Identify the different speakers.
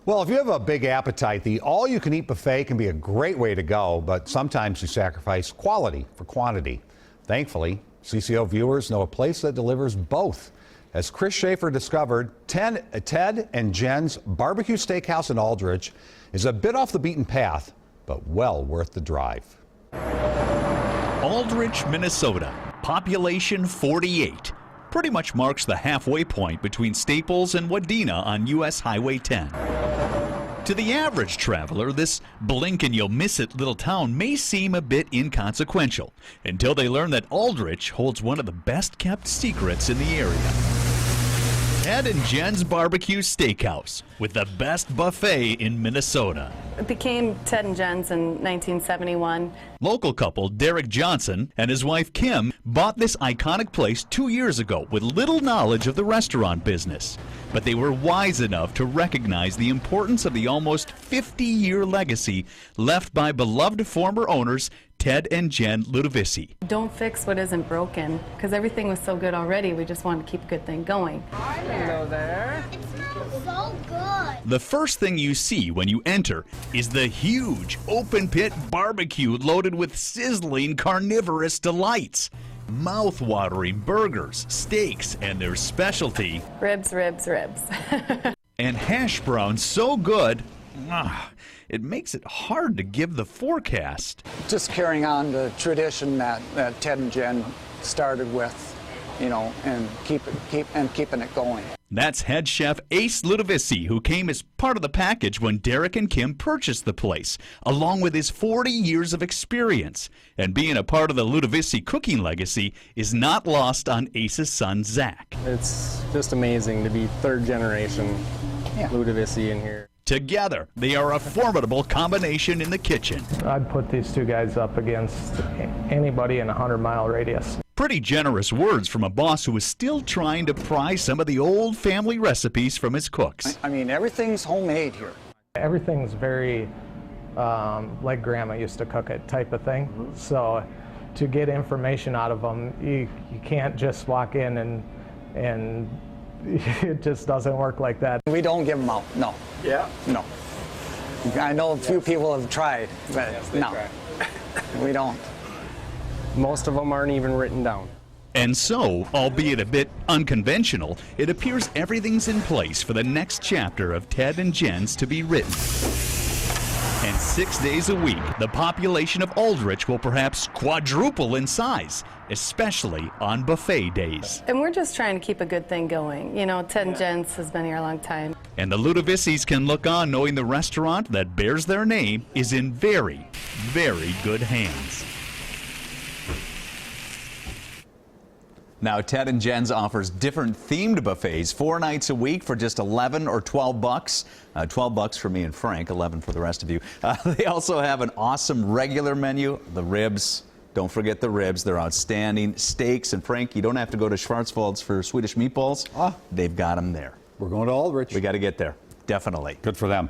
Speaker 1: Well, if you have a big appetite, the all-you-can-eat buffet can be a great way to go, but sometimes you sacrifice quality for quantity. Thankfully, CCO viewers know a place that delivers both. As Chris Shaffer discovered, Ted and Jen's Barbecue Steakhouse in Aldrich is a bit off the beaten path, but well worth the drive.
Speaker 2: Aldrich, Minnesota, population 48. Pretty much marks the halfway point between Staples and Wadena on U.S. Highway 10. To the average traveler, this blink-and-you'll-miss-it little town may seem a bit inconsequential until they learn that Aldrich holds one of the best-kept secrets in the area. Ted and Jen's Barbecue Steakhouse, with the best buffet in Minnesota.
Speaker 3: It became Ted and Jen's in 1971.
Speaker 2: Local couple Derek Johnson and his wife Kim bought this iconic place 2 years ago with little knowledge of the restaurant business. But they were wise enough to recognize the importance of the almost 50-year legacy left by beloved former owners Ted and Jen Ludovisi.
Speaker 3: Don't fix what isn't broken, because everything was so good already. We just wanted to keep a good thing going.
Speaker 4: Hello there.
Speaker 5: It smells so good.
Speaker 2: The first thing you see when you enter is the huge open-pit barbecue loaded with sizzling carnivorous delights. Mouth-watering burgers, steaks, and their specialty,
Speaker 3: Ribs, ribs, ribs.
Speaker 2: and hash browns so good, it makes it hard to give the forecast.
Speaker 4: Just carrying on the tradition that Ted and Jen started with, you know, and keeping it going.
Speaker 2: That's head chef Ace Ludovisi, who came as part of the package when Derek and Kim purchased the place, along with his 40 years of experience. And being a part of the Ludovisi cooking legacy is not lost on Ace's son, Zach.
Speaker 6: It's just amazing to be third generation Ludovisi in here.
Speaker 2: Together, they are a formidable combination in the kitchen.
Speaker 7: I'd put these two guys up against anybody in a 100-mile radius.
Speaker 2: Pretty generous words from a boss who is still trying to pry some of the old family recipes from his cooks.
Speaker 4: I mean, everything's homemade here.
Speaker 7: Everything's very like Grandma used to cook it type of thing. So to get information out of them, you can't just walk in and it just doesn't work like that.
Speaker 4: We don't give them out, no.
Speaker 6: Yeah?
Speaker 4: No. I know a few people have tried, but no, we don't.
Speaker 6: Most of them aren't even written down.
Speaker 2: And so, albeit a bit unconventional, it appears everything's in place for the next chapter of Ted and Jen's to be written. And 6 days a week, the population of Aldrich will perhaps quadruple in size, especially on buffet days.
Speaker 3: And we're just trying to keep a good thing going. You know, Ted and Jen's has been here a long time.
Speaker 2: And the Ludovicis can look on knowing the restaurant that bears their name is in very, very good hands.
Speaker 8: Now, Ted and Jen's offers different themed buffets 4 nights a week for just $11 or $12. $12 for me and Frank, 11 for the rest of you. They also have an awesome regular menu. The ribs, don't forget the ribs. They're outstanding. Steaks, and Frank, you don't have to go to Schwarzwald's for Swedish meatballs. They've got them there.
Speaker 1: We're going to Aldrich.
Speaker 8: We got to get there. Definitely.
Speaker 1: Good for them.